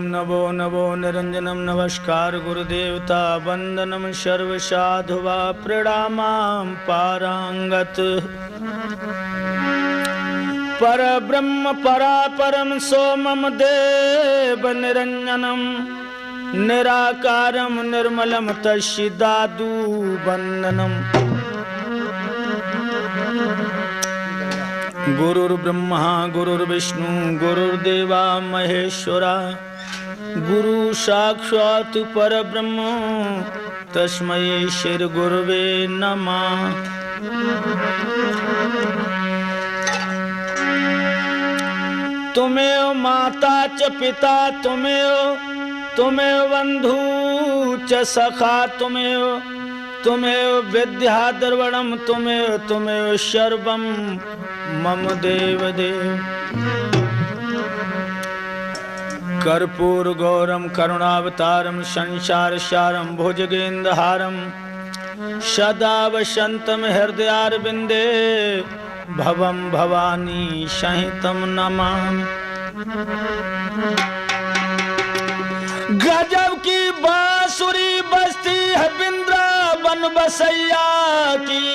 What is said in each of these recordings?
नभो नभो निरंजनम नमस्कार गुरुदेवता वंदनम सर्वसाधुवा प्रणामां पारांगत पर ब्रह्म परापरम सोमम देव निरंजनम निराकारम निर्मलम तस्य दादु वंदनम। गुरुर्ब्रह्मा गुरुर्विष्णु गुरुर्देवा महेश्वरा गुरु साक्षात् परब्रह्म तस्मै श्री गुरुवे नमः। तुमेव माता च पिता तुमेव बंधु च सखा तुमेव विद्या द्रवणम तुमेव सर्वम मम देव देव। कर्पूर गौरम करुणावतारम संसार सारम भुजगेन्द्रहारम सदा वसंतम हृदयारविंदे भवम भवानी सहितम नमामि। गजब की बांसुरी बजती है वृंदावन बसैया की,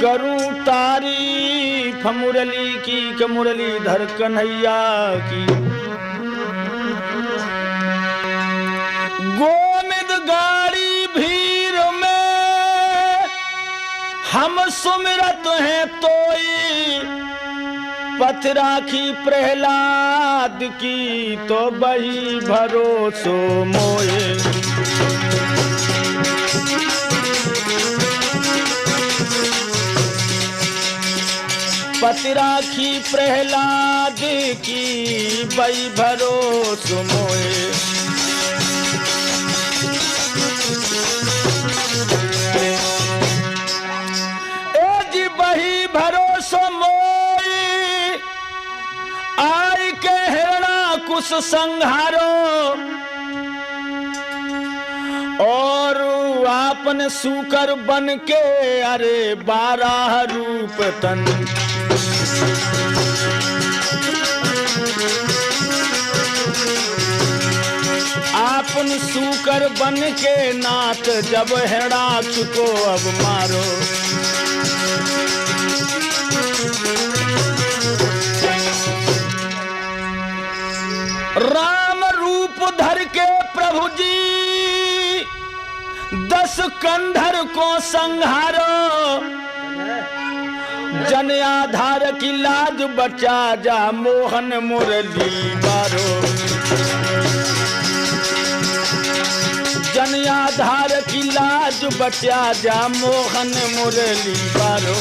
करूं तारीफ मुरली की मुरलीधर कन्हैया की। गोविंद गाड़ी भीड़ में हम सुमिरत हैं तोई, पथ राखी प्रहलाद की तो बही भरोसो मोए। पथ राखी प्रहलाद की बही भरोसो मोए। ए जी बही भरोसो मोई, आई के हिरणा कुश संहारो और आपन सूकर बन के अरे 12 रूप तन। आपन सूकर बन के नाथ जब हिरणाक्ष को अब मारो। राम रूप धर के प्रभु जी 10 कंधर को संहारो। जन आधार की लाज बचा जा मोहन मुरली बारो। जन आधार की लाज बचा जा मोहन मुरली बारो।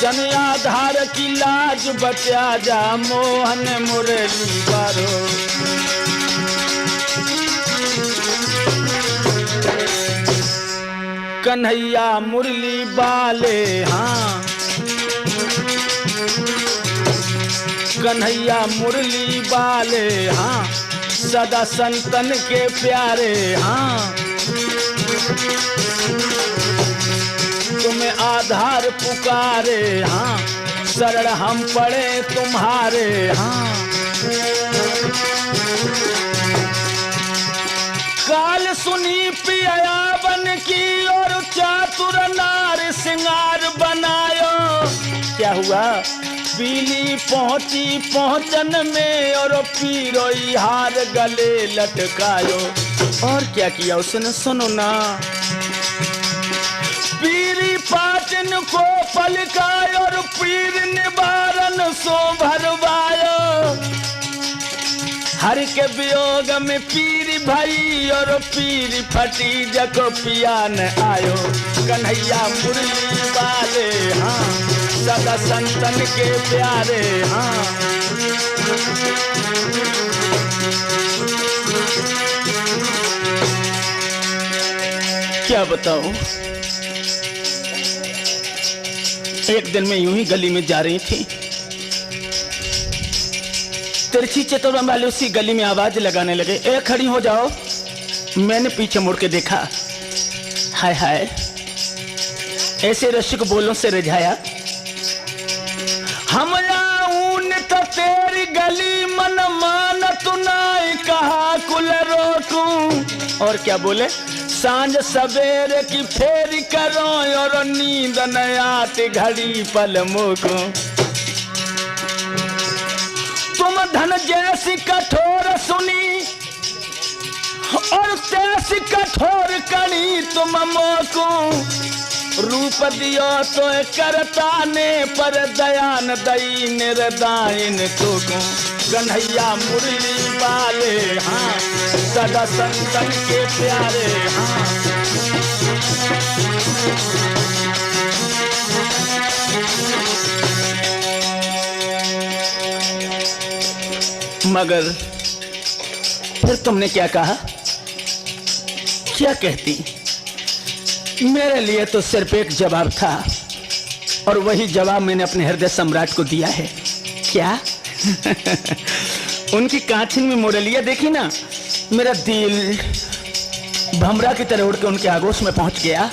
जन आधार की लाज बचा जा मोहन मुरली बारो। कन्हैया मुरली बाले हाँ, कन्हैया मुरली बाले हाँ, सदा संतन के प्यारे हाँ। तुम्हें आधार पुकारे हाँ, शरण हम पड़े तुम्हारे हाँ। काल सुनी पिया बन की और चातुर नार सिंगार बनायो। क्या हुआ? पीली पहुंची पहुंचन में और पीरोई हार गले लटकायो। और क्या किया उसने सुनो ना। पीरी पाचन को पलकायो और पीर निवारण सो भरवायो। हर के वियोग में पीरी भई और पीरी फटी जको पिया न आयो। कन्हैया मुरली वाले हाँ, सदा संतन के प्यारे हाँ। क्या बताऊं, एक दिन मैं यूं ही गली में जा रही थी, तिरछी चतुरम वाले उसी गली में आवाज लगाने लगे, ए खड़ी हो जाओ। मैंने पीछे मुड़ के देखा, हाय हाय, ऐसे रसिक बोलों से रिझाया। हम और क्या बोले, सांझ सवेरे की फेरी करो और नींद न आती घड़ी पल मुको। तुम धन जैसी कठोर सुनी और तैसी कठोर कड़ी तुम मोको। रूप दियो तो करता ने पर दयान दई निर्दायन तो कन्हैया मुरली वाले हाँ सदा संतन के प्यारे हाँ। मगर फिर तुमने क्या कहा, क्या कहती? मेरे लिए तो सिर्फ एक जवाब था और वही जवाब मैंने अपने हृदय सम्राट को दिया है। क्या? उनकी कांचिन में मुरलिया देखी ना, मेरा दिल भमरा की तरह उड़ के उनके आगोश में पहुंच गया।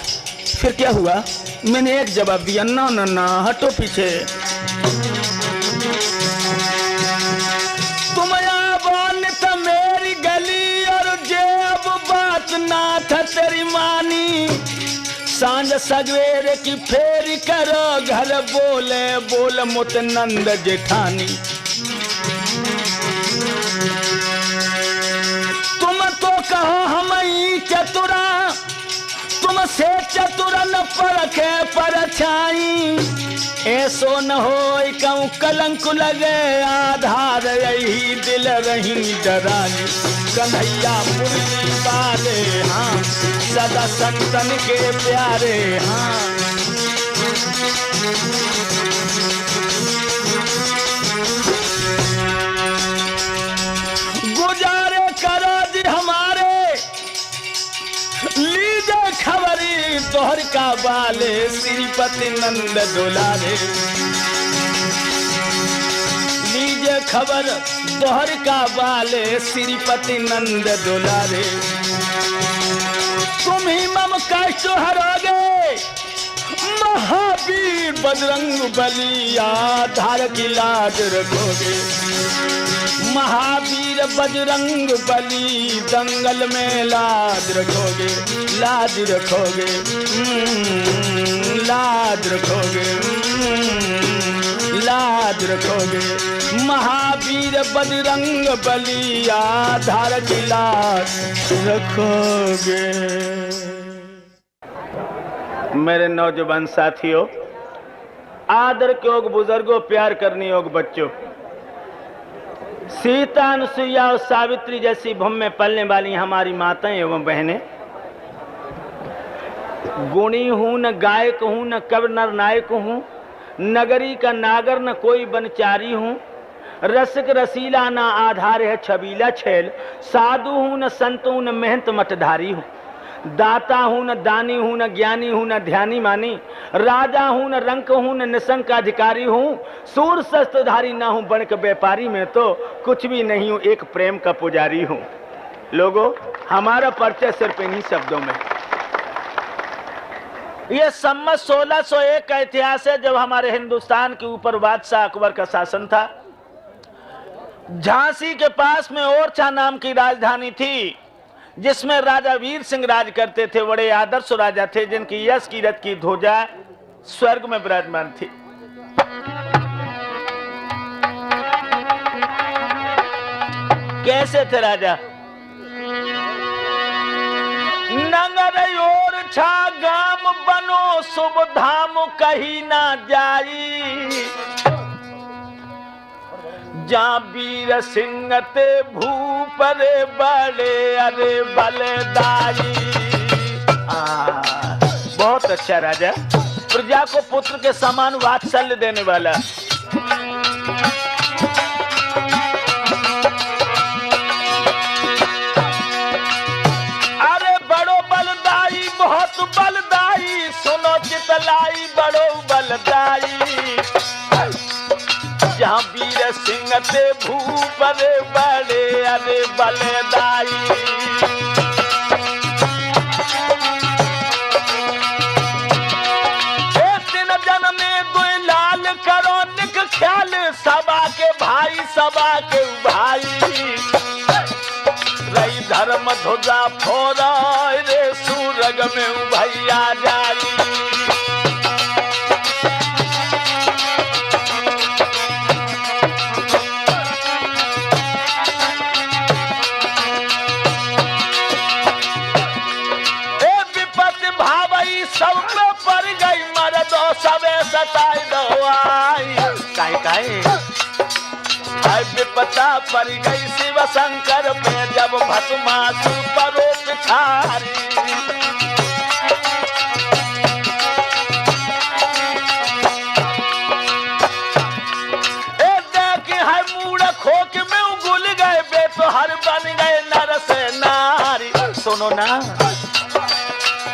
फिर क्या हुआ, मैंने एक जवाब दिया, ना ना ना हटो पीछे। तुम आवान था मेरी गली और जे अब बात ना था तेरी मानी। सांझ सवेरे की फेरी करो घर बोले बोल मुत नंद जेठानी। तुम तो कहो हम ही चतुरा तुमसे चतुर न परखे परछाई। ऐसो न हो कहूँ कलंक लगे आधार यही दिल रही डराई। कन्हैया मुरली वाले हाँ सदा संतन के प्यारे हाँ। गुजारे करो जी हमारे लीजे खबरी दोहर का बाले श्रीपति नंद दुलारे। लीजे खबर दोहर का बाले श्रीपति नंद दुलारे। तुम ही मम कष्ट हरोगे महावीर बजरंग बली आधार की लाज रखोगे। महावीर बजरंग बली दंगल में लाज रखोगे लाज रखोगे लाज रखोगे लाज रखोगे। महावीर बजरंग बली आधार की लाज रखोगे। मेरे नौजवान साथियों, आदर के योग बुजुर्गों, प्यार करने योग बच्चों, सीता अनुसुईया और सावित्री जैसी भूमि में पलने वाली हमारी माताएं एवं बहनें, गुणी हूं न गायक हूं न कवि नर नायक हूं, नगरी का नागर न कोई बनचारी हूं, रसिक रसीला ना आधार है छबीला छैल, साधु हूं न संत हूं न मेहनत मठधारी हूं, दाता हूं न दानी हूं न ज्ञानी हूं न ध्यानी मानी, राजा हूं न रंक हूं न निशंक अधिकारी हूं, सूर शस्त्रधारी ना हूं बनक व्यापारी, में तो कुछ भी नहीं हूं एक प्रेम का पुजारी हूं। लोगों, हमारा परिचय सिर्फ इन्हीं शब्दों में। यह सम्मत 1601 का इतिहास है जब हमारे हिंदुस्तान के ऊपर बादशाह अकबर का शासन था। झांसी के पास में ओरछा नाम की राजधानी थी जिसमें राजा वीर सिंह राज करते थे। बड़े आदर्श राजा थे जिनकी यश कीरत की ध्वजा स्वर्ग में विराजमान थी। कैसे थे राजा? नगर ओरछा गाम बनो शुभ धाम कहीं ना जाई, जहाँ वीर सिंह ते भूपरे बड़े अरे बलदाई। बहुत अच्छा राजा, प्रजा को पुत्र के समान वात्सल्य देने वाला। अरे बड़ो बलदाई बहुत बलदाई, सुनो चितलाई बड़ो बलदाई, जहाँ वीर सिंह ते भूपरे बड़े अरे बलदाई। दिन जन्म में दो लाल करो निक ख्याल, सबा के भाई सबा के भाई, रही धर्म धुजा फोरा रे सूरग में भैया जाई। सब में पड़ गई मर्दो सबे सताई दो आई। काहे विपता पड़ गई शिव शंकर पे जब भस्मासु परो पिछारी। देखी है मूर्ख होके में उगुल गए बेतोहर बन गए नर से नारी। सुनो ना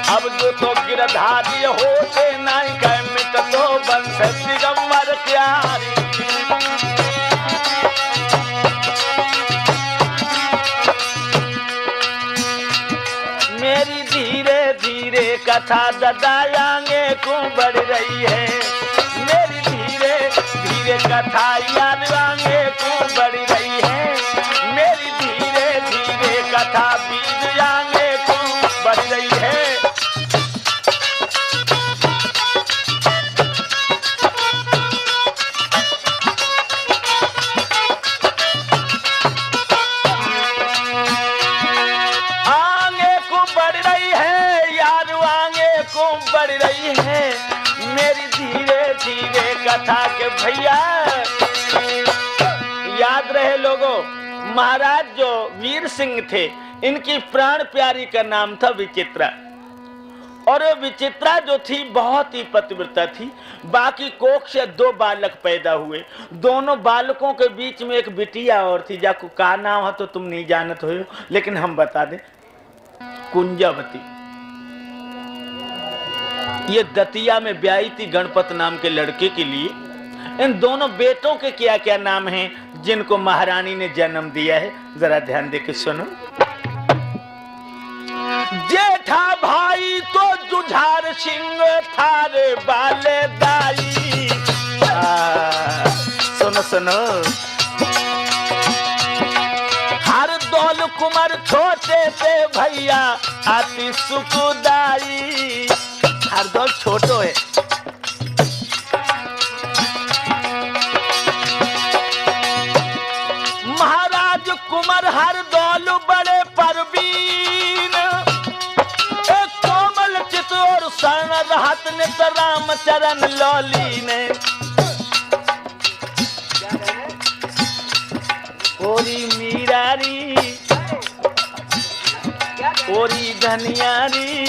अब जो तो गिरधारी होते नहीं कह मिट तो बंश दिगंबर प्यारी। मेरी धीरे धीरे कथा ददायांगे को बढ़ रही है। मेरी धीरे धीरे कथा याद आगे को बढ़ रही है। मेरी धीरे धीरे कथा बीज आगे को बढ़ रही है। बढ़ रही है मेरी धीरे धीरे कथा के भैया। याद रहे लोगों, महाराज जो वीर सिंह थे इनकी प्राण प्यारी का नाम था विचित्रा। और विचित्रा जो थी बहुत ही पतिव्रता थी। बाकी कोख से 2 बालक पैदा हुए। दोनों बालकों के बीच में एक बिटिया और थी जाको का नाम है तो तुम नहीं जानत हो, लेकिन हम बता दें, कुंजावती। ये दतिया में ब्याही थी गणपत नाम के लड़के के लिए। इन दोनों बेटों के क्या क्या नाम हैं जिनको महारानी ने जन्म दिया है, जरा ध्यान दे के सुनो। जेठा भाई तो जुझार सिंह थारे बाले दाई। सुनो सुनो। हर दौल कुमार छोटे थे भैया आती सुखदाई। हरदौल छोटो है। महाराज कुमार हरदौल बड़े परवीन। एक कोमल चित और शरण रहत नित राम चरण लौली ने। ओरी मीरारी ओरी धनियारी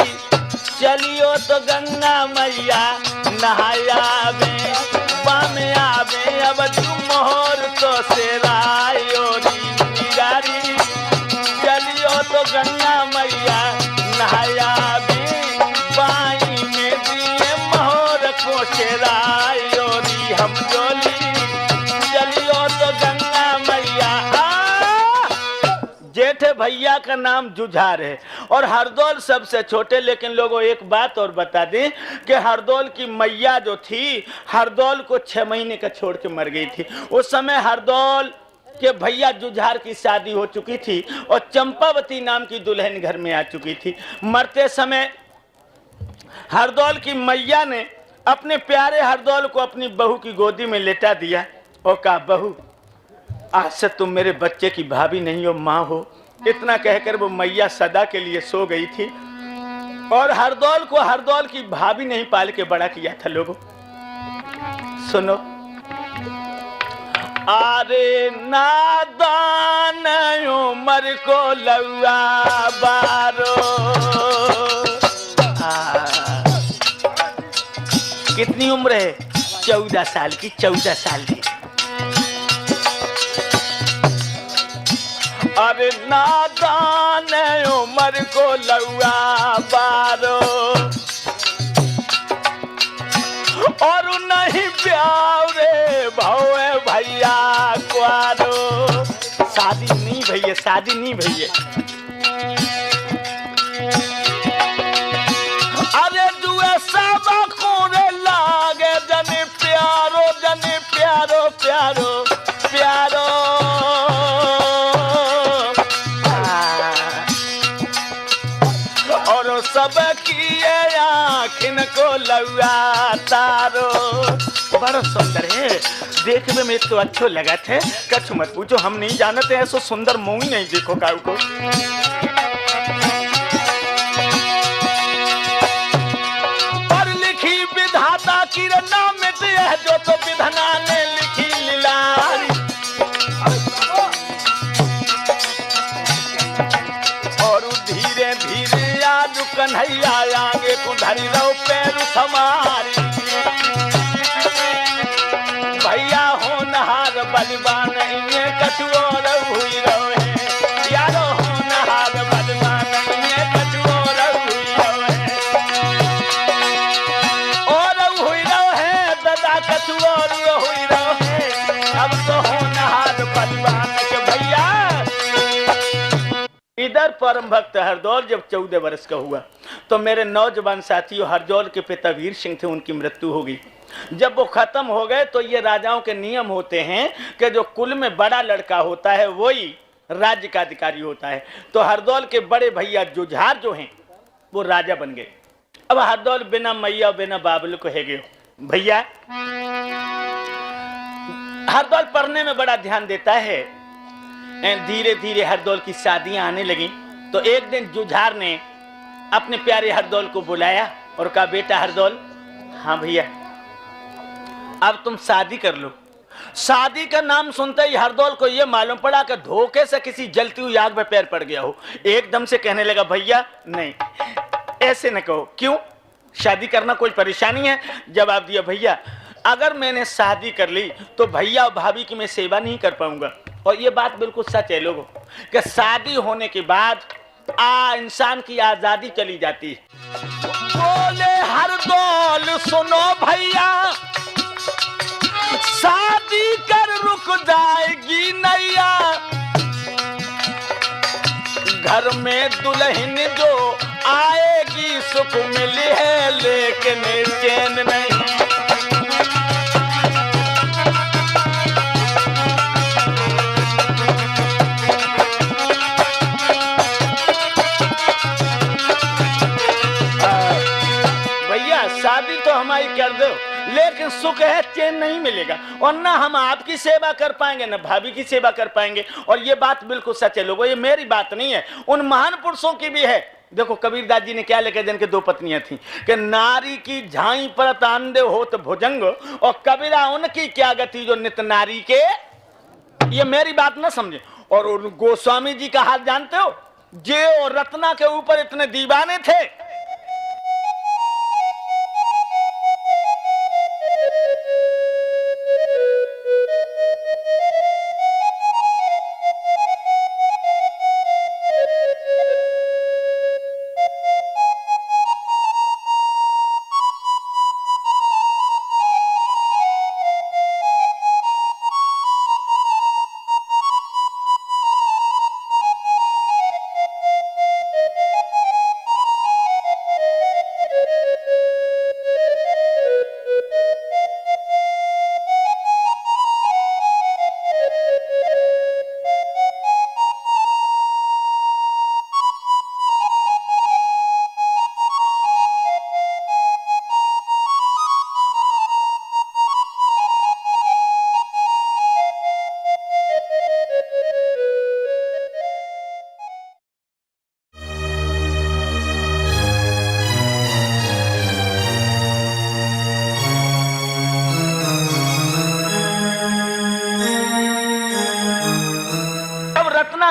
चलियो तो गंगा मैया नहाया में बामे आवे अब मोहर तो सेरायो री। चलियो तो गंगा मैया नहाया में बाई में दिए मोहर को सेरायो री। हम जोली चलियो तो गंगा मैया। जेठे भैया का नाम जुझार है और हरदौल सबसे छोटे। लेकिन लोगों एक बात और बता दें कि हरदौल की मैया जो थी हरदौल को 6 महीने का छोड़ के मर गई थी। उस समय हरदौल के भैया जुझार की शादी हो चुकी थी और चंपावती नाम की दुल्हन घर में आ चुकी थी। मरते समय हरदौल की मैया ने अपने प्यारे हरदौल को अपनी बहू की गोदी में लेटा दिया और कहा, बहू आज से तुम मेरे बच्चे की भाभी नहीं हो, माँ हो। इतना कहकर वो मैया सदा के लिए सो गई थी और हरदौल को हरदौल की भाभी नहीं पाल के बड़ा किया था। लोगों सुनो। अरे नादान उमर को लौआ बारो। कितनी उम्र है? 14 साल की। 14 साल की। अरे नादान उमर को लौआ बारो और नहीं प्यार रे भौए भैया क्वारो। शादी नहीं भैया, शादी नहीं भैया। अरे दुआ सब कोरे लागे जने प्यारो जने प्यारो प्यारो प्यारो। को लौआ तारो। बड़ा सुंदर है, देखने में तो अच्छो लगा थे, कछ मत पूछो, हम नहीं जानते हैं, सो सुंदर मुँह ही नहीं देखो काऊ को। पर लिखी विधाता की नाम में जो तो विधना ने लिखी लीलारी। और धीरे धीरे आज कन्हैया आगे कुंधरी रो पैर समारी। भैया होनहार बलवान इन्हें कछुओर हुई रहे, यारो होनहार बलवान इन्हें कछुओर हुई रहे, और हुई रहे दादा कछुओर हुई रहे। अब तो होनहार बलवान के भैया। इधर परम भक्त हरदौल जब 14 वर्ष का हुआ तो मेरे नौजवान साथियों हरदौल के पिता वीर सिंह थे, उनकी मृत्यु हो गई। जब वो खत्म हो गए तो ये राजाओं के नियम होते हैं कि जो कुल में बड़ा लड़का होता है वही राज्य का अधिकारी होता है। तो हरदौल के बड़े भैया जुझार जो हैं वो राजा बन गए। अब हरदौल बिना मैया बिना बाबल को है गए भैया। हरदौल पढ़ने में बड़ा ध्यान देता है। धीरे धीरे हरदौल की शादियां आने लगी तो एक दिन जुझार ने अपने प्यारे हरदौल को बुलाया और कहा, बेटा हरदौल। हाँ भैया। अब तुम शादी कर लो। शादी का नाम सुनते ही हरदौल को यह मालूम पड़ा कि धोखे से किसी जलती हुई आग में पैर पड़ गया हो। एकदम से कहने लगा, भैया नहीं, ऐसे न कहो। क्यों? शादी करना कोई परेशानी है? जवाब दिया, भैया अगर मैंने शादी कर ली तो भैया और भाभी की मैं सेवा नहीं कर पाऊंगा। और ये बात बिल्कुल सच है लोगों कि शादी होने के बाद इंसान की आजादी चली जाती है। बोले हरदौल सुनो भैया, शादी कर रुक जाएगी नैया, घर में दुल्हन जो आएगी सुख मिली है लेकिन चैन नहीं। शादी तो हमारी कर दो लेकिन सुख है चैन नहीं मिलेगा, और ना हम आपकी सेवा कर पाएंगे ना भाभी की सेवा कर पाएंगे। और ये बात बिल्कुल सच है लोगों, ये मेरी बात नहीं है, उन महान पुरुषों की भी है। देखो कबीरदास जी ने क्या लिखा, जिनके 2 पत्नियां थी कि नारी की झाई पर तांडे होत भुजंग, और कबीरा उनकी क्या गति जो नित नारी के। ये मेरी बात ना समझे। और गोस्वामी जी का हाल जानते हो, जे और रत्ना के ऊपर इतने दीवाने थे।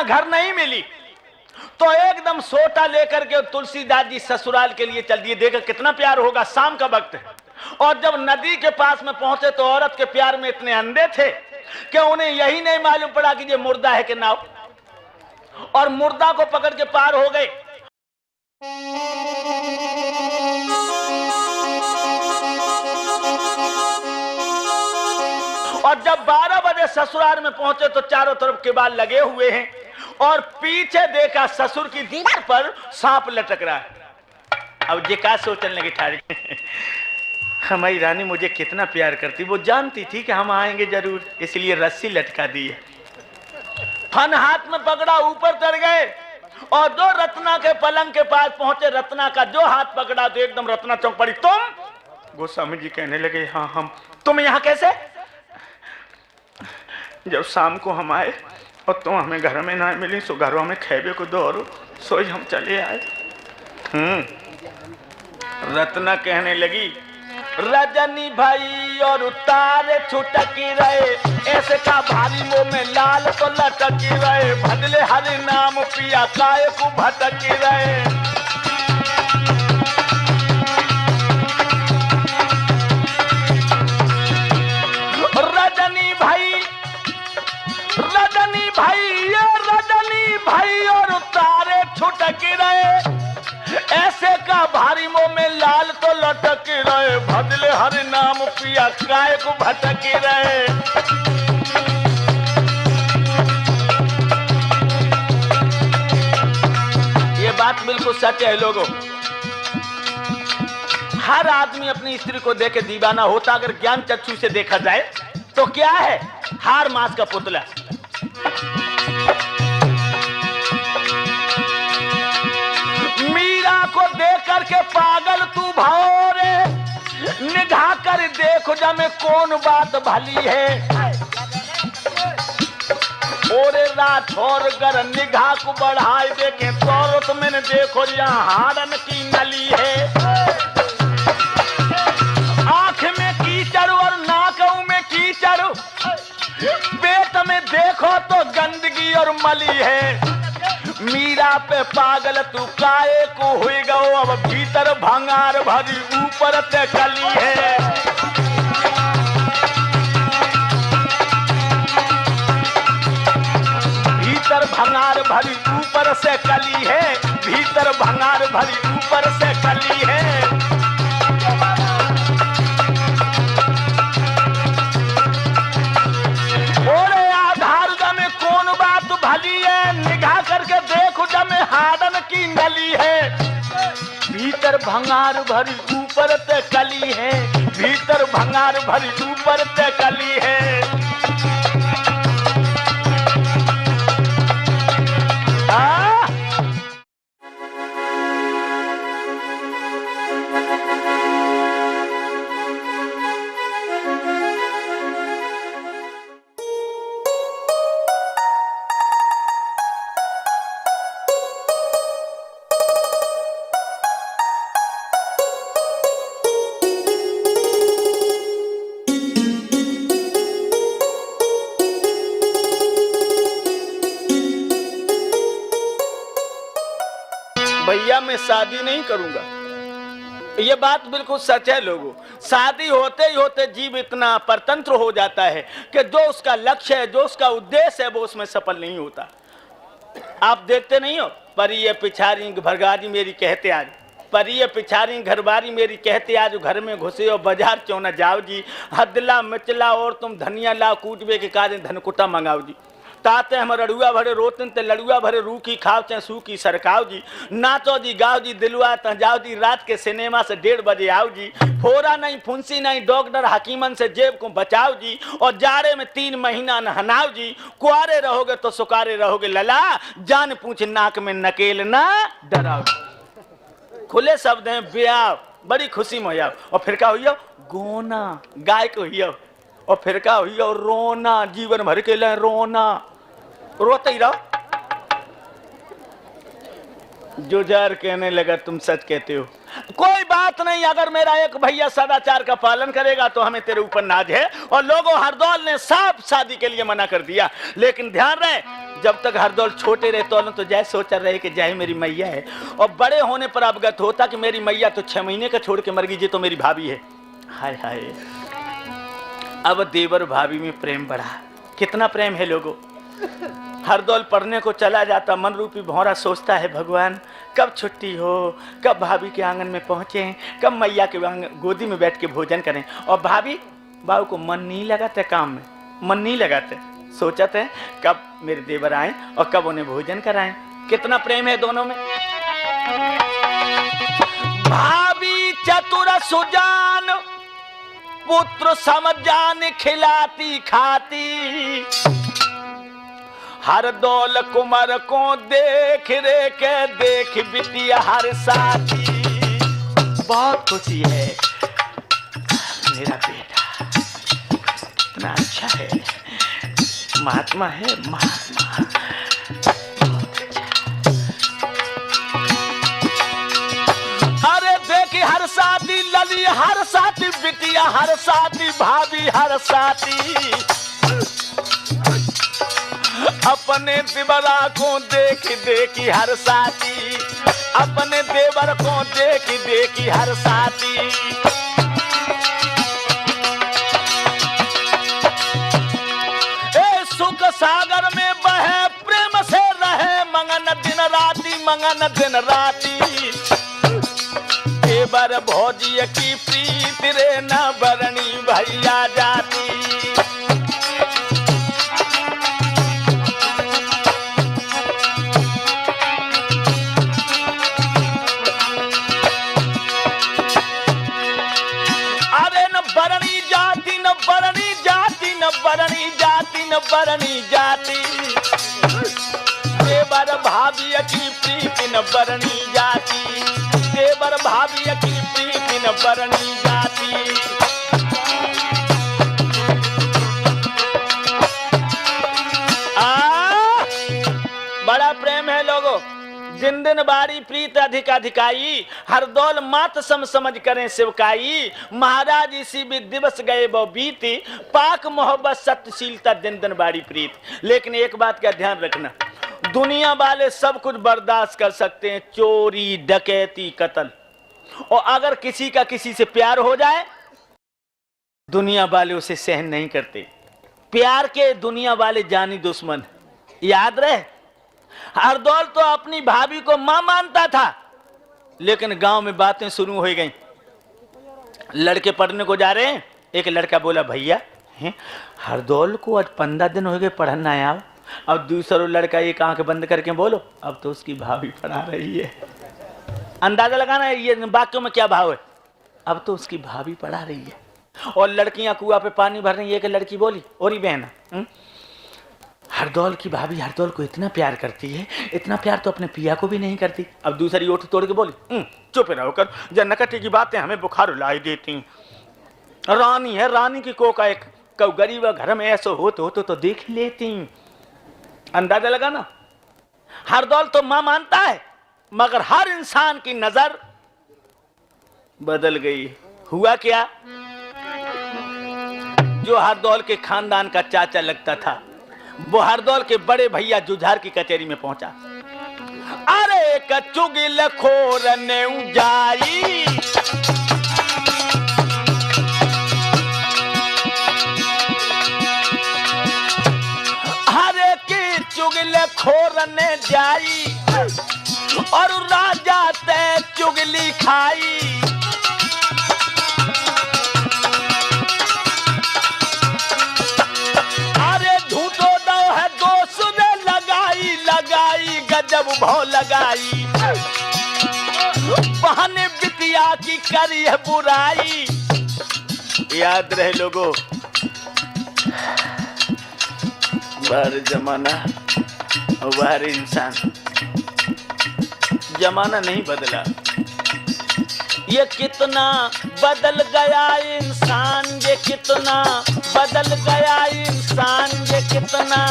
घर नहीं मिली तो एकदम सोटा लेकर के तुलसीदास जी ससुराल के लिए चल दिए। देखा कितना प्यार होगा, शाम का वक्त है। और जब नदी के पास में पहुंचे तो औरत के प्यार में इतने अंधे थे कि उन्हें यही नहीं मालूम पड़ा कि ये मुर्दा है कि नाव, और मुर्दा को पकड़ के पार हो गए। और जब 12 बजे ससुराल में पहुंचे तो चारों तरफ किवाड़ लगे हुए हैं, और पीछे देखा ससुर की दीवार पर सांप लटक रहा है। अब ये क्या सोचने लगी ठाड़ी, हमारी रानी मुझे कितना प्यार करती, वो जानती थी कि हम आएंगे जरूर, इसलिए रस्सी लटका दी है। फन हाथ में पकड़ा, ऊपर चढ़ गए। और जो रत्ना के पलंग के पास पहुंचे, रत्ना का जो हाथ पकड़ा तो एकदम रत्ना चौंक पड़ी। तुम? गोस्वामी जी कहने लगे हाँ हम। तुम यहाँ कैसे? जब शाम को हम आए और तुम हमें घर में ना मिली, सो घरों में खेबे को दो और सोच हम चले आए। रत्ना कहने लगी रजनी भाई और उतारे छुटकी रहे, ऐसे का भारी मुंह में लाल तो लटकी रहे, भजले हरि नाम पिया काय को भटकी रहे। रजनी भाई और उतारे छुटकी रहे, ऐसे का भारी मुंह में लाल तो लटक रहे, भजले हरि नाम पिया काय को भटकी रहे। ये बात बिल्कुल सच है लोगों। हर आदमी अपनी स्त्री को देख के दीवाना होता, अगर ज्ञान चक्षु से देखा जाए तो क्या है? हार मास का पुतला। मीरा को देख करके पागल तू भौरे, निगाह कर देखो जमे कौन बात भली है। ओरे राठौर गर निगाह को बढ़ाए देखे तौरत मैंने देखो यहाँ हारन की नली है। आंख में कीचड़ और नाक में कीचड़, पेट में देखो तो गंदगी और मली है। मीरा पे पागल तू काहे को हुई गो, अब भीतर भंगार भरी ऊपर ते कली है। भीतर भंगार भरी ऊपर से कली है, भीतर भंगार भरी ऊपर से कली है। ओरे आधार में कौन बात भली है, निगाह करके देखो जमे हाडन की नली है। भीतर भंगार भरी ऊपर ते कली है, भीतर भंगार भरी ऊपर ते कली है। भैया मैं शादी नहीं करूंगा। ये बात बिल्कुल सच है लोगों। शादी होते ही होते जीव इतना परतंत्र हो जाता है कि जो उसका लक्ष्य है, जो उसका उद्देश्य है, वो उसमें सफल नहीं होता। आप देखते नहीं हो, परिये पिछारी भरगारी मेरी कहते आज, परिये पिछारी घरबारी मेरी कहते आज, घर में घुसे हो बाजार क्यों न जाओ जी, हदला मिचला और तुम धनिया ला कूटबे के कारण धनकुटा मंगाओ जी। ताते हम रड़ुआ भरे रोतन ते लड़ुआ भरे रूखी खाओ चाहे सूखी सरकाओ जी, नाचो जी गाओ जी दिलवा त जाओ जी, रात के सिनेमा से 1:30 बजे आओ जी, फोरा नहीं फुंसी नहीं डॉक्टर हकीमन से जेब को बचाओ जी, और जाड़े में 3 महीना नहनाओ जी, कुआरे रहोगे तो सुकारे रहोगे लला, जान पूछ नाक में नकेल ना डराओ। खुले शब्द हैं ब्याह, बड़ी खुशी में आओ। और फिर क्या हुई गोना गाय को हुई, और फिर क्या हुई रोना, जीवन भर के लिए रोना, रोते ही रहो। जुझार कहने लगा तुम सच कहते हो, कोई बात नहीं, अगर मेरा एक भैया सदाचार का पालन करेगा तो हमें तेरे ऊपर नाज है। और लोगों हरदौल ने साफ शादी के लिए मना कर दिया, लेकिन ध्यान रहे जब तक हरदौल छोटे रहे तो जय सोच रहे कि जय मेरी मैया है, और बड़े होने पर अवगत होता कि मेरी मैया तो 6 महीने का छोड़ के मर गई, जी तो मेरी भाभी है। हाय हाय, अब देवर भाभी में प्रेम बढ़ा। कितना प्रेम है लोगों। हरदौल पढ़ने को चला जाता, मन रूपी भौरा सोचता है भगवान कब छुट्टी हो, कब भाभी के आंगन में पहुंचे, कब मैया के गोदी में बैठ के भोजन करें। और भाभी बाबू को मन नहीं लगाते, काम में मन नहीं लगाते, सोचते हैं कब मेरे देवर आए और कब उन्हें भोजन कराएं। कितना प्रेम है दोनों में। भाभी चतुर सुजान, पुत्र समझान खिलाती खाती, हर दौल कुमार को देख रे के देख बिटिया हर साथी। बहुत खुशी है, मेरा बेटा इतना अच्छा है, महात्मा है, महात्मा बहुत अच्छा। अरे देखी हर साथी लली हर साथी बिटिया हर साथी भाभी हर साथी। अपने देवरा को देख देखी हर साथी, अपने देवर को देख देखी हर साथी। ए सुख सागर में बहे प्रेम से रहे मंगन दिन राती, मंगन दिन राती। देवर भौजी की प्रीत रे न बरनी भैया जाती। बरनी जाती न बरनी जाती। देवर भाभी की प्रीति न बरनी जाती, देवर भाभी की प्रीति न बरनी जाती। बड़ा प्रेम है लोगों, जिन दिन बारी प्रीत अधिक अधिकाई, हर दौल मात सम समझ करें सेवकाई। महाराज इसी भी दिवस गए वो बीती, पाक मोहब्बत सत्यशीलता दिन दिन बारी प्रीत। लेकिन एक बात का ध्यान रखना, दुनिया वाले सब कुछ बर्दाश्त कर सकते हैं, चोरी डकैती कत्ल, और अगर किसी का किसी से प्यार हो जाए दुनिया वाले उसे सहन नहीं करते। प्यार के दुनिया वाले जानी दुश्मन, याद रहे। हरदौल तो अपनी भाभी को मां मानता था, लेकिन गांव में बातें शुरू हो गई। लड़के पढ़ने को जा रहे हैं, एक लड़का बोला भैया हरदौल को आज 15 दिन हो गए पढ़ना आया। अब दूसरा लड़का एक आंख बंद करके बोलो, अब तो उसकी भाभी पढ़ा रही है। अंदाजा लगाना है ये वाक्यों में क्या भाव है। अब तो उसकी भाभी पढ़ा रही है, और लड़कियां कुआं पे पानी भर रही है। एक लड़की बोली और ही बहना, हरदौल की भाभी हरदौल को इतना प्यार करती है, इतना प्यार तो अपने पिया को भी नहीं करती। अब दूसरी ओठ तोड़ के बोली चुप रहो कर, जनकटी की बातें हमें बुखार लाई देती। रानी है, रानी की कोका एक गरीब घर में ऐसा हो तो देख लेती। अंदाजा लगाना, हरदौल तो मां मानता है, मगर हर इंसान की नजर बदल गई। हुआ क्या, जो हरदौल के खानदान का चाचा लगता था वो हरदौल के बड़े भैया जुझार की कचहरी में पहुंचा। अरे कचुगिल खोर ने जाई, हरे की चुगिल खोर ने जाई, और राजा ते चुगली खाई। जब भाव लगाई बहाने बिटिया की करी है बुराई। याद रहे लोगों, बाहर जमाना और बाहर इंसान, जमाना नहीं बदला। ये कितना बदल गया इंसान, ये कितना बदल गया इंसान, ये कितना।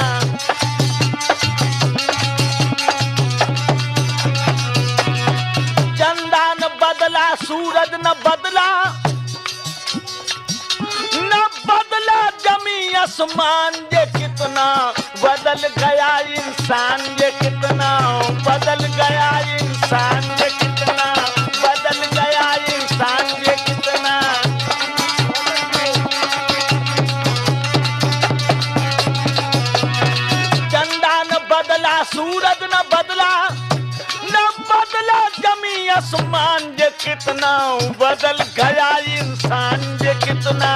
चंदा न बदला, सूरज न बदला, न बदला जमी आसमान। ये कितना बदल गया इंसान, ये कितना बदल गया इंसान, ये कितना बदल गया इंसान, ये कितना। चंदा न बदला, सूरज न बदला, न बदला जमी आसमान। ये कितना बदल गया इंसान, ये कितना।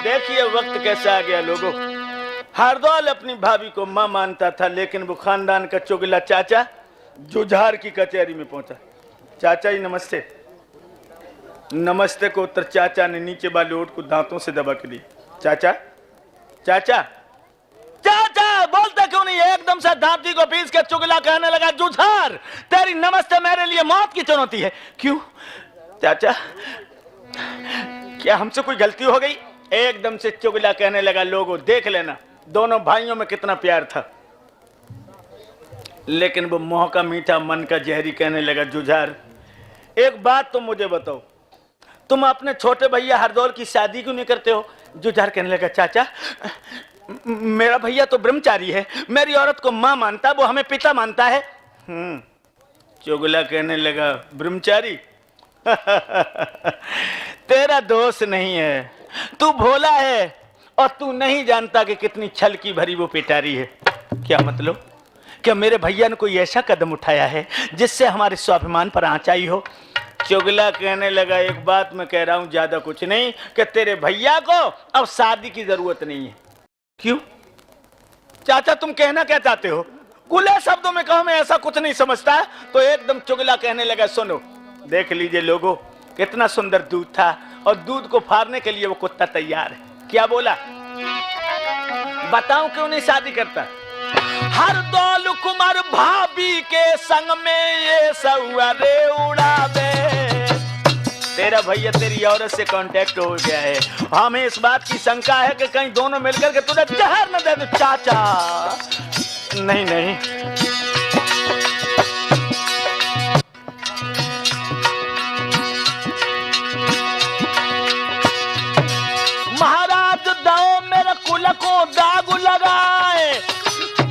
देखिए वक्त कैसा आ गया लोगों। हरदौल अपनी भाभी को मां मानता था, लेकिन वो खानदान का चुगला चाचा जुझार की कचहरी में पहुंचा। चाचा जी नमस्ते। नमस्ते को उत्तर चाचा ने नीचे वाले ओठ को दांतों से दबा के दी। चाचा चाचा चाचा बोलते क्यों नहीं? एकदम से दांती को पीस के चुगला कहने लगा, जुझार तेरी नमस्ते मेरे लिए मौत की चुनौती है। क्यों चाचा, क्या हमसे कोई गलती हो गई? एकदम से चुगला कहने लगा, लोगों देख लेना दोनों भाइयों में कितना प्यार था। लेकिन वो मुंह का मीठा मन का जहरी कहने लगा, जुझार एक बात तुम मुझे बताओ, तुम अपने छोटे भैया हरदौल की शादी क्यों नहीं करते हो? जुझार कहने लगा, चाचा मेरा भैया तो ब्रह्मचारी है, मेरी औरत को मां मानता है, वो हमें पिता मानता है। चुगला कहने लगा, ब्रह्मचारी तेरा दोष नहीं है, तू भोला है और तू नहीं जानता कि कितनी छल की भरी वो पिटारी है। क्या मतलब? क्या मेरे भैया ने कोई ऐसा कदम उठाया है जिससे हमारे स्वाभिमान पर आंच आई हो? चुगला कहने लगा, एक बात मैं कह रहा हूं, ज्यादा कुछ नहीं, कि तेरे भैया को अब शादी की जरूरत नहीं है। क्यों चाचा, तुम कहना क्या चाहते हो? खुले शब्दों में कहो, मैं ऐसा कुछ नहीं समझता। तो एकदम चुगला कहने लगा, सुनो देख लीजिए लोगों, कितना सुंदर दूध था और दूध को फाड़ने के लिए वो कुत्ता तैयार है। क्या बोला? बताऊं क्यों नहीं शादी करता? हरदौल कुमार भाभी के संग में ये सौरे उड़ावे। तेरा भैया तेरी औरत से कांटेक्ट हो गया है, हमें इस बात की शंका है कि कहीं दोनों मिलकर के तुझे जहर न दे दे। चाचा नहीं नहीं, महाराज दाओ मेरे कुल को दाग लगाए,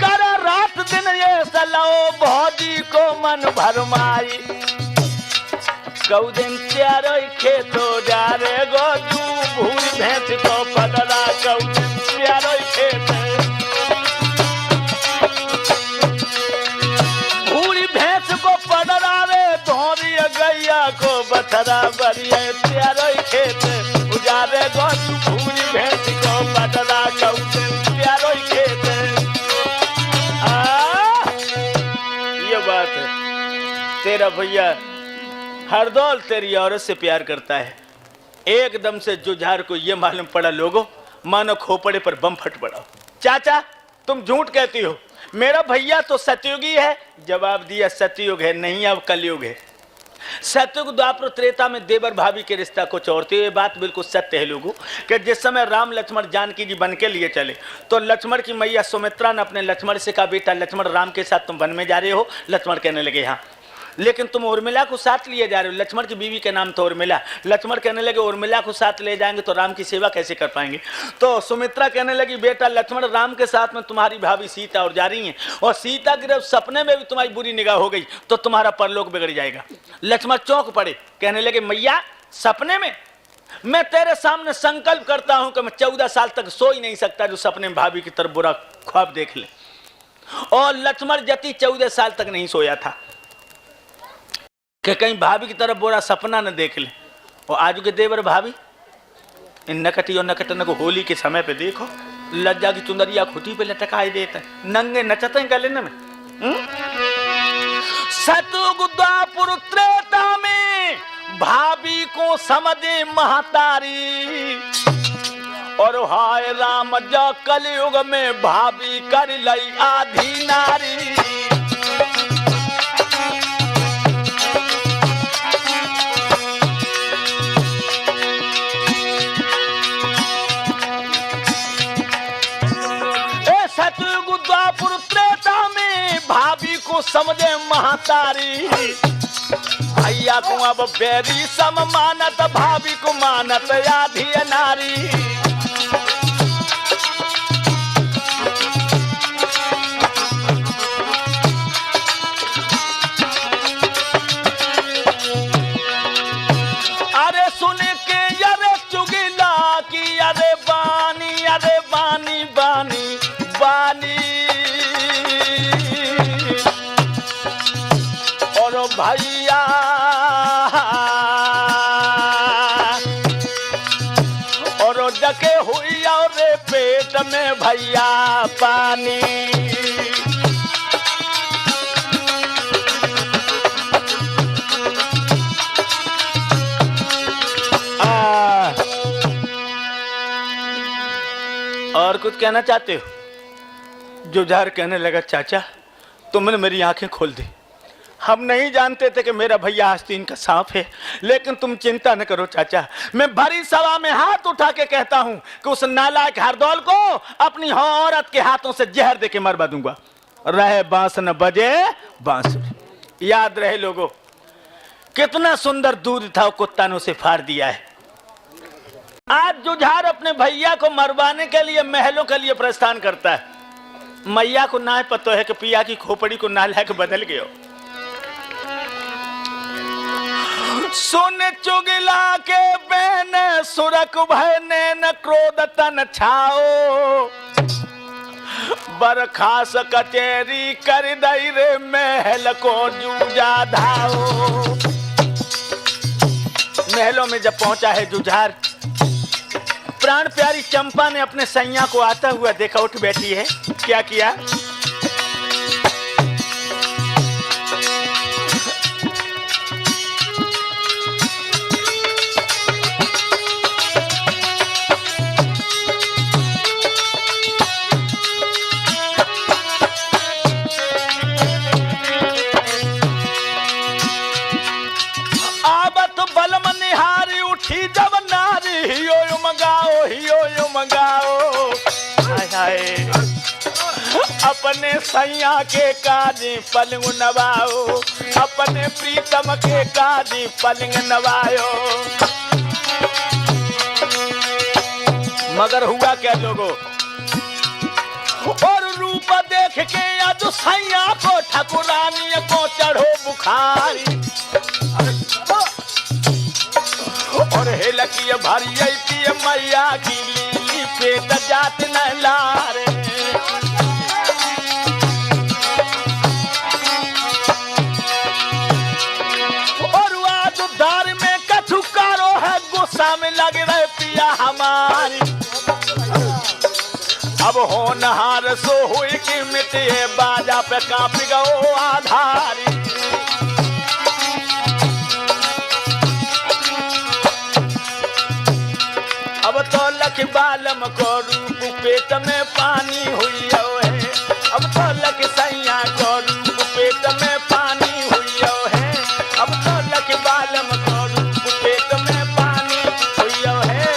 कर रात दिन ये सलाओ भौजी को मन भरमाई। कौ दिन चारो खेतो जा रे गो तू भूरी भैंस को पकड़ा, कौ दिन चारो खेत भूरी भैंस को पकड़ा रे, धोरी गैया को बछड़ा बरिया। चारो खेत उजारे गो तू भूरी भैंस को पकड़ा, कौ दिन चारो खेत। ये बात है, तेरा भैया हरदौल तेरी औरत से प्यार करता है। एकदम से जुझार को यह मालूम पड़ा, लोगों मानो खोपड़े पर बम फट पड़ा। चाचा तुम झूठ कहती हो, मेरा भैया तो सतयुगी है। जवाब दिया, सतयुग है नहीं, अब कलयुग है। सतयुग द्वापर त्रेता में देवर भाभी के रिश्ता कुछ और थे। ये बात बिल्कुल सत्य है लोगों, कि जिस समय राम लक्ष्मण जानकी जी बन के लिए चले तो लक्ष्मण की मैया सुमित्रा ने अपने लक्ष्मण से कहा, बेटा लक्ष्मण राम के साथ तुम वन में जा रहे हो? लक्ष्मण कहने लगे हाँ। लेकिन तुम उर्मिला को साथ लिए जा रहे हो? लक्ष्मण की बीवी के नाम था उर्मिला। लक्ष्मण कहने लगे, उर्मिला को साथ ले जाएंगे तो राम की सेवा कैसे कर पाएंगे? तो सुमित्रा कहने लगी, बेटा लक्ष्मण राम के साथ में तुम्हारी भाभी सीता और जा रही हैं, और सीता की जब सपने में भी तुम्हारी बुरी निगाह हो गई तो तुम्हारा परलोक बिगड़ जाएगा। लक्ष्मण चौंक पड़े, कहने लगे, मैया सपने में? मैं तेरे सामने संकल्प करता हूं कि मैं 14 साल तक सो ही नहीं सकता जो सपने में भाभी की तरफ बुरा ख्वाब देख ले। और लक्ष्मण जति 14 साल तक नहीं सोया था कि कहीं भाभी की तरफ बुरा सपना न देख ले। और आज के देवर भाभी इन नकटी और नकटन को होली के समय पे देखो, लज्जा की चुंदरिया खुटी पे लटकाई देते हैं, नंगे नचते हैं गले में। सतयुग द्वापर त्रेता में भाभी को समझे महतारी, और हाय राम जा कलयुग में भाभी कर लई आधी नारी। द्वापर त्रेता में भाभी को समझे महतारी, भैया को अब बैरी सम मानत, भाभी को मानत आधी नारी। अरे सुन के अरे चुगला की, अरे बानी बानी बानी, और भैया और डके हुई और पेट में भैया पानी। और कुछ कहना चाहते हो? जुझार कहने लगा, चाचा तुमने मेरी आंखें खोल दी। हम नहीं जानते थे कि मेरा भैया आस्तीन का सांप है, लेकिन तुम चिंता न करो चाचा, मैं भरी सभा में हाथ उठा के कहता हूं कि उस नालायक हरदौल को अपनी औरत के हाथों से जहर दे के मरवा दूंगा। रहे बांस न बजे बांसुरी। याद रहे लोगों, कितना सुंदर दूध था वो कुत्ता ने उसे फाड़ दिया है। आज जुझार अपने भैया को मरवाने के लिए महलों के लिए प्रस्थान करता है। मैया को ना पता है कि पिया की खोपड़ी को नालायक बदल गयो। सुन चुगला के बैन सुरक भय न क्रोध तन छाओ, बरखास कचेरी कर दई रे महल को जूझा धाओ। महलों में जब पहुंचा है जुझार, प्राण प्यारी चंपा ने अपने सैया को आता हुआ देखा, उठ बैठी है। क्या किया? जब नारी हियो मंगाओ हाय हाय, अपने सैया के काजी पलंग नवाओ, अपने प्रीतम के काजी पलंग नवायो। मगर हुआ क्या लोगों, और रूप देख के आज सैया को ठकुरानी को चढ़ो बुखारी, और हेलकी भारी आई मैया की लीली पेट जात न लारे। और आज दार में कछुकारो है, गुस्सा में लग रहे पिया हमारी। अब होनहार सो हुई कि मिटे बाजा पे कांप गो आधारी। अब तो लख बालम को रूप पेट में पानी हुई है, अब तो लख सैया को रूप पेट में पानी हुई है, अब तो लख बालम को रूप पेट में पानी हुई है।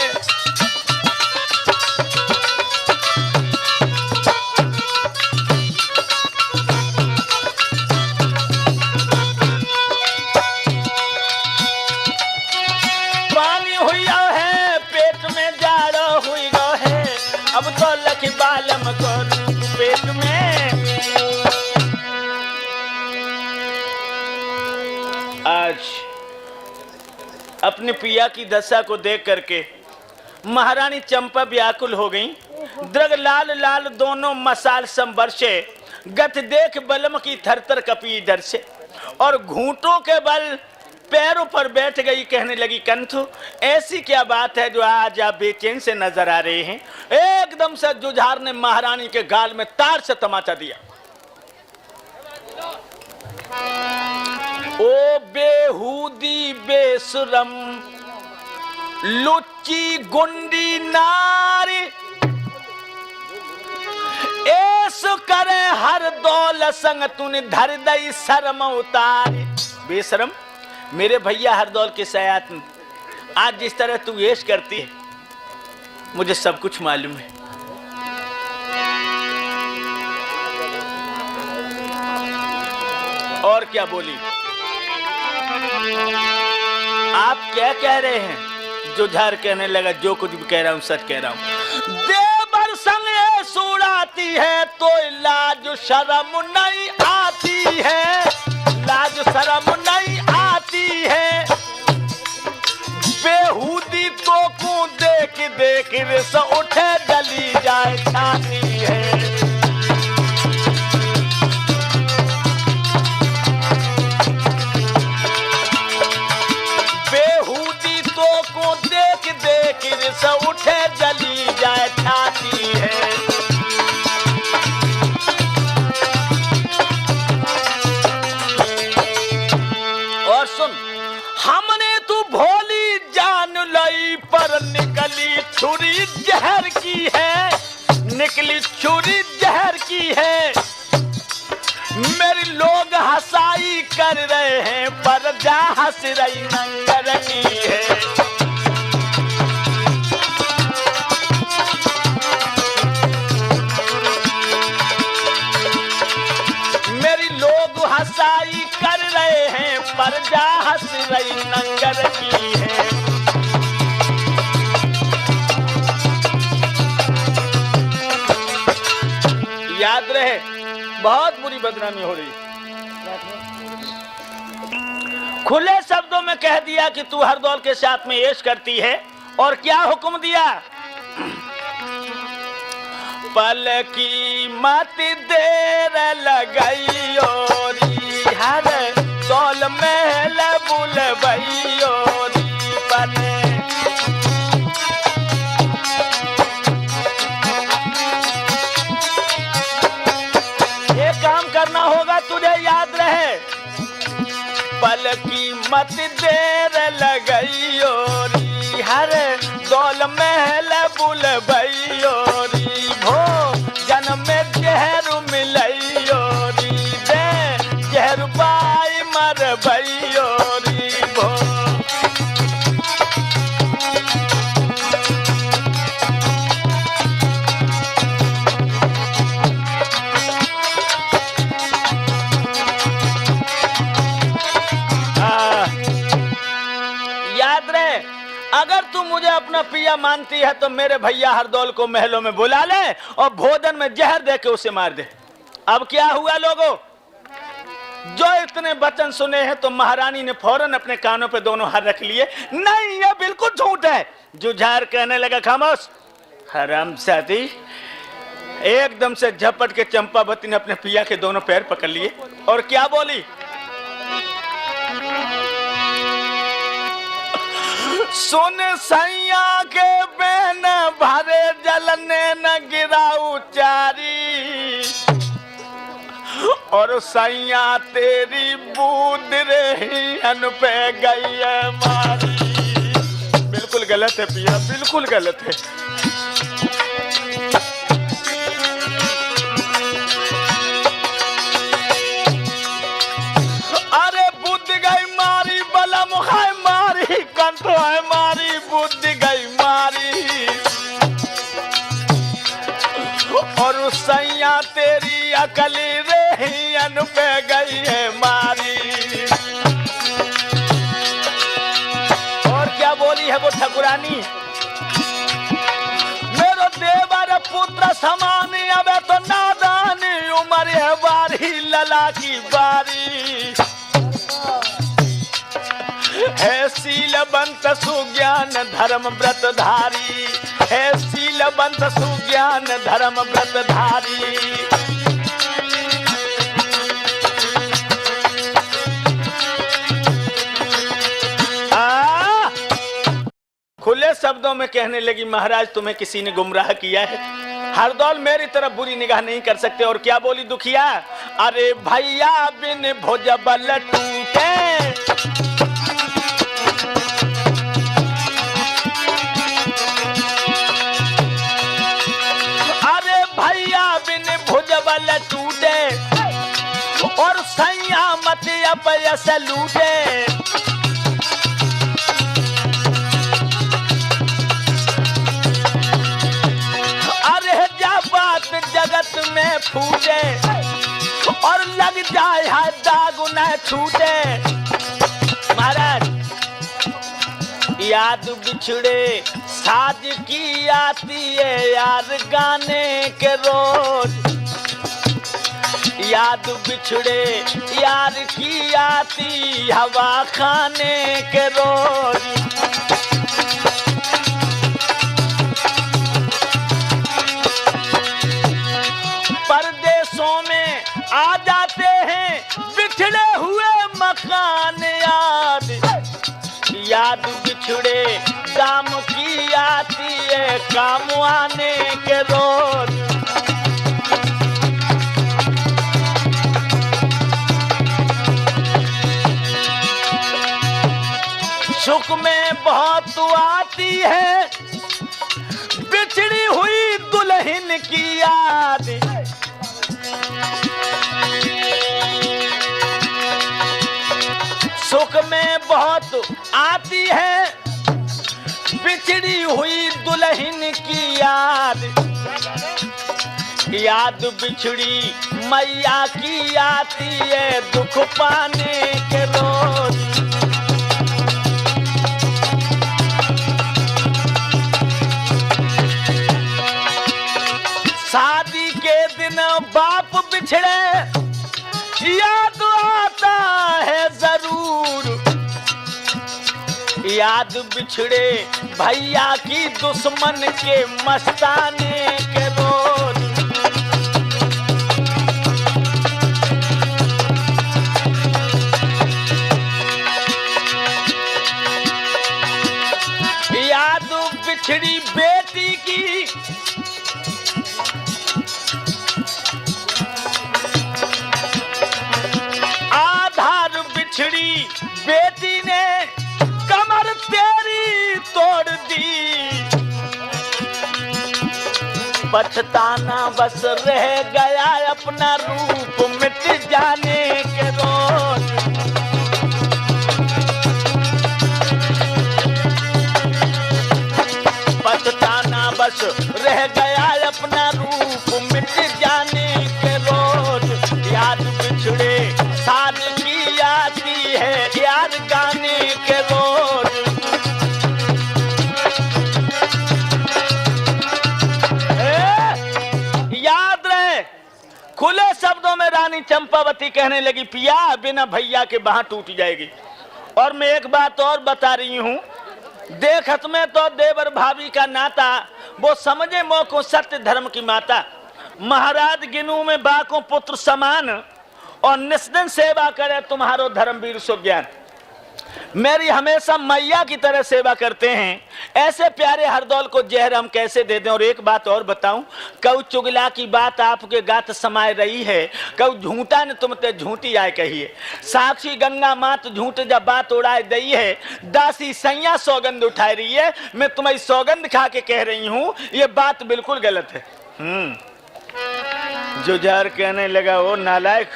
पानी हुई है, पेट में जाड़ो हुई गो है, अब तो लख बालम को रूप पेट में। आज अपने पिया की दशा को देख करके महारानी चंपा व्याकुल हो गई। द्रग लाल लाल दोनों मसाल संवर्षे, गत देख बलम की थरथर कपी इधर से, और घूंटों के बल पैरों पर बैठ गई। कहने लगी, कंथु ऐसी क्या बात है जो आज आप बेचैन से नजर आ रहे हैं? एकदम से जुझार ने महारानी के गाल में तार से तमाचा दिया। ओ बेहूदी बेशरम लुच्ची गुंडी नारी, ऐसो करे हर दौल संग तूने धर दई शर्म उतारी। बेशरम, मेरे भैया हरदौल के सयात में आज जिस तरह तू ऐश करती है, मुझे सब कुछ मालूम है। और क्या बोली? आप क्या कह रहे हैं? जुझार कहने लगा, जो कुछ भी कह रहा हूं सच कह रहा हूं। देवर संग सुड़ाती है तो लाज शर्म नहीं आती है, लाज शर्म नहीं आती है। बेहूदी तो को देख देख रिस उठे जली जाए छाती है। बेहूदी तो को देख देख रिस उठे जली जाए छाती है। और सुन, हमने तू भोली जान लई पर निकली छुरी जहर की है। निकली छुरी जहर की है, मेरी लोग हंसाई कर रहे हैं, पर जा हंस रही नंगर की है। मेरी लोग हंसाई कर रहे हैं, पर जा हंस रही नंगर की है। याद रहे, बहुत बुरी बदनामी हो रही। खुले शब्दों में कह दिया कि तू हरदौल के साथ में ऐश करती है, और क्या हुक्म दिया, पल की मत देर लगाई ओरी, हर दौल महल बुलबई ओरी, पल ये काम करना होगा तुझे, याद रहे, पल की मत देर लगई ओरी, हर दौल महल बुलबई ओरी, भो जन्म में जहर मिलई ओरी, दे जहर पाई मरबई ओरी, भो अगर तू मुझे अपना पिया मानती है तो मेरे भैया हरदौल को महलों में बुला ले और भोजन में जहर दे के उसे मार दे। अब क्या हुआ लोगों, जो इतने वचन सुने हैं तो महारानी ने फौरन अपने कानों पे दोनों हाथ रख लिए। नहीं, ये बिल्कुल झूठ है। जुझार कहने लगा, खामोश हरामजादी। एकदम से झपट के चंपावती ने अपने पिया के दोनों पैर पकड़ लिए और क्या बोली, सुन सैया के बेन भरे जलने न गिराऊ चारी, और सैया तेरी बूंद रही अन पे गई है मारी। बिल्कुल गलत है पिया, बिल्कुल गलत है। अरे बुद्ध गई मारी, बला मुखाय मारी, कंठो है मारी, बुद्धि गई मारी, और उस सैया तेरी अकली रही अन पे गई है मारी। और क्या बोली है वो ठकुरानी, मेरो देवर पुत्र समानी, अब तो नादानी उम्र है बारी, लला की बारी है, शीलवंत सुज्ञान धर्म व्रतधारी है, शीलवंत सुज्ञान धर्म व्रतधारी। खुले शब्दों में कहने लगी, महाराज तुम्हें किसी ने गुमराह किया है, हरदौल मेरी तरफ बुरी निगाह नहीं कर सकते। और क्या बोली दुखिया, अरे भैया बिन भुजबल टूटे, भुजबल टूटे, और सैया मत अपयस लूटे, अरे जा बात जगत में फूटे, और लग जाए है दाग न छूटे। महाराज याद बिछड़े साज की आती है यार गाने के रोज, याद बिछड़े यार की आती हवा खाने के रोज। परदेशों में आ जाते हैं बिछड़े हुए मकान याद, याद बिछड़े काम की आती है काम आने के रोज। सुख में बहुत आती है बिछड़ी हुई दुल्हन की आती है बिछड़ी हुई दुल्हन की याद, याद बिछड़ी मैया की आती है दुख पाने के रोज। शादी के दिन बाप बिछड़े याद आता है जरूर, याद बिछड़े भैया की दुश्मन के मस्ताने के रोज। याद बिछड़ी बेटी की आधार बिछड़ी बेटी ने कमर तेरी तोड़ दी, पछताना बस रह गया अपना रूप मिट जाने के रोज। पछताना बस रह गया अपना रूप मिट जाने के रोज। याद बिछड़े साल की आती है याद गाने के रोज। याद रहे, खुले शब्दों में रानी चंपावती कहने लगी, पिया बिना भैया के बाह टूट जाएगी। और मैं एक बात और बता रही हूं, देखत में तो देवर भाभी का नाता, वो समझे मोह को सत्य धर्म की माता। महाराज गिनू में बाको पुत्र समान, और निस्दिन सेवा करे तुम्हारो धर्मवीर सुज्ञान। मेरी हमेशा मैया की तरह सेवा करते हैं, ऐसे प्यारे हरदौल को जहर हम कैसे दे दें। और एक बात और बताऊं, कऊ चुगला की बात आपके गात समाये रही है, कऊ झूठा ने तुम ते झूठी आए कहिए। साक्षी गंगा मात झूठ जब बात उड़ाए दई है, दासी सैया सौगंध उठाई रही है। मैं तुम्हारी सौगंध खा के कह रही हूं, ये बात बिल्कुल गलत है। जुझार कहने लगा, ओ नालायक,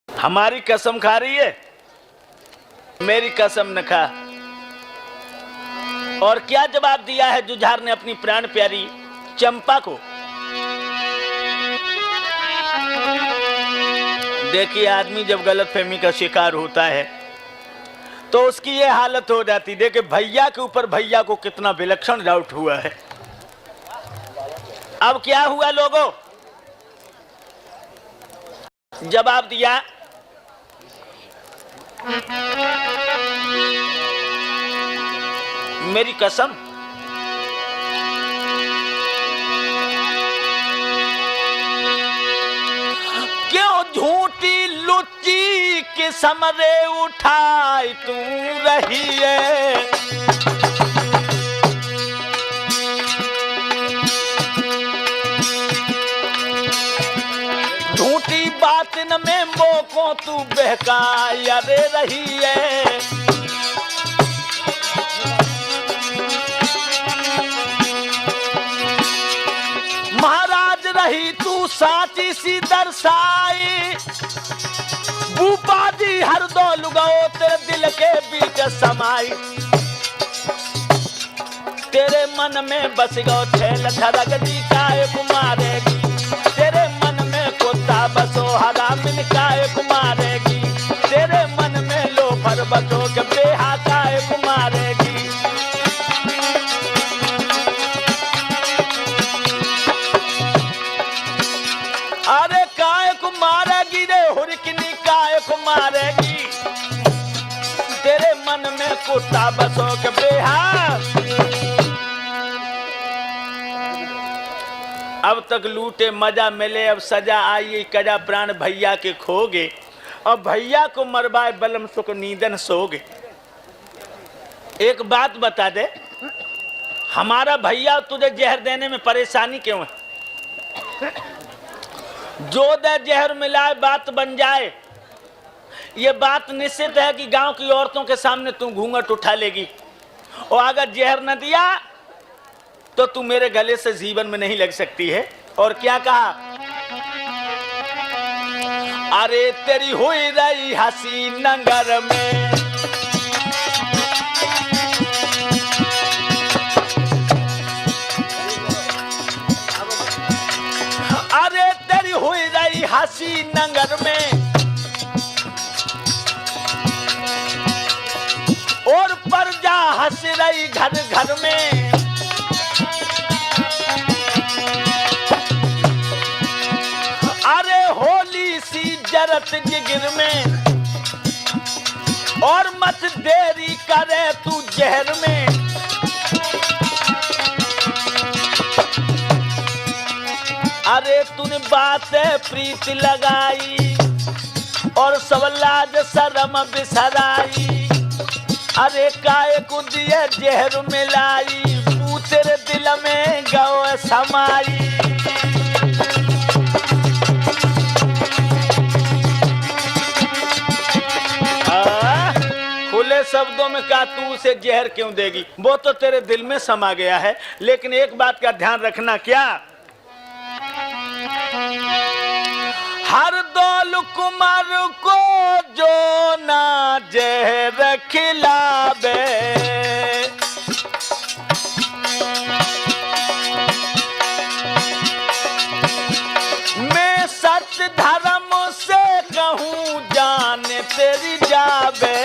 हमारी कसम खा रही है, मेरी कसम न खा। और क्या जवाब दिया है जुझार ने अपनी प्राण प्यारी चंपा को। देखिए, आदमी जब गलतफहमी का शिकार होता है तो उसकी ये हालत हो जाती। देखिए भैया के ऊपर भैया को कितना विलक्षण डाउट हुआ है। अब क्या हुआ लोगों, जवाब दिया, मेरी कसम, क्यों झूठी लुच्ची के समरे उठाई तू रही है। झूठी बात न में मोको तू बहकाई अरे रही है। महाराज रही तू साची सी दर्शाई, भूपा जी हर दौल गओ तेरे दिल के बीच समाई। तेरे मन में बस गो छेल छरग जी काय कुमारेगी, तेरे मन में कुत्ता बसो हरा मिल काय कुमारेगी, तेरे मन में लोफर बसो के बेहा काय कुमारेगी। अरे काय कुमारेगी रे हुरकिनी काय कुमारेगी, तेरे मन में कुत्ता बसो के बेहा। अब तक लूटे मजा मिले, अब सजा आई कजा प्राण भैया के खोगे, अब भैया को मरवाए बलम सुख नींदन सोगे। एक बात बता दे, हमारा भैया तुझे जहर देने में परेशानी क्यों है? जो दे जहर मिलाए बात बन जाए, ये बात निश्चित है कि गांव की औरतों के सामने तू घूंघट उठा लेगी। और अगर जहर न दिया तो तू मेरे गले से जीवन में नहीं लग सकती है। और क्या कहा, अरे तेरी हुई रही हंसी नंगर में, अरे तेरी हुई रही हंसी नंगर में, और प्रजा हंस रही घर घर में। अरे होली सी जरत जिगर में, और मत देरी करे तू जहर में। अरे तूने बातें प्रीत लगाई, और सब लाज शर्म बिसराई। अरे काय को दिए जहर मिलाई, तू तेरे दिल में गौ समाई। खुले शब्दों में कहा तू उसे जहर क्यों देगी, वो तो तेरे दिल में समा गया है। लेकिन एक बात का ध्यान रखना, क्या हर दौल कुमार को जो ना जहर खिलावे, मैं सच धर्म से कहूँ जान तेरी जावे।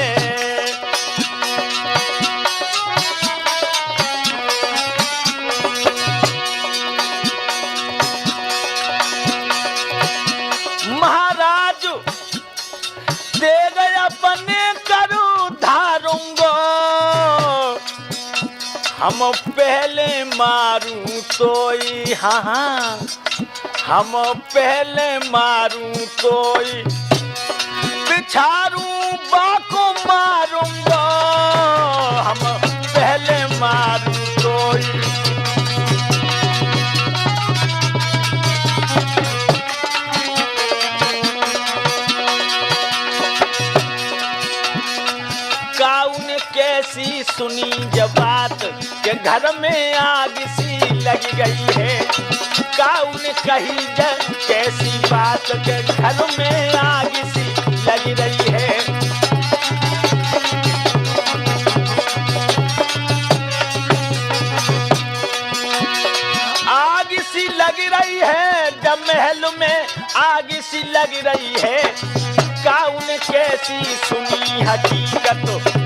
महाराज दे गया अपने करूँ धारूंगा, हम पहले मारूं तोई, हाँ हम पहले मारूं तोई, पिछारूं बाको मारूंगा, हम पहले मारूं तोई। काउन कैसी सुनी जब बात के घर में आग सी लग गई है, काउन कही जब कैसी बात के घर में आग सी लग रही है। आग सी लग रही है जब महल में आग सी लग रही है, काउन कैसी सुनी हकीकत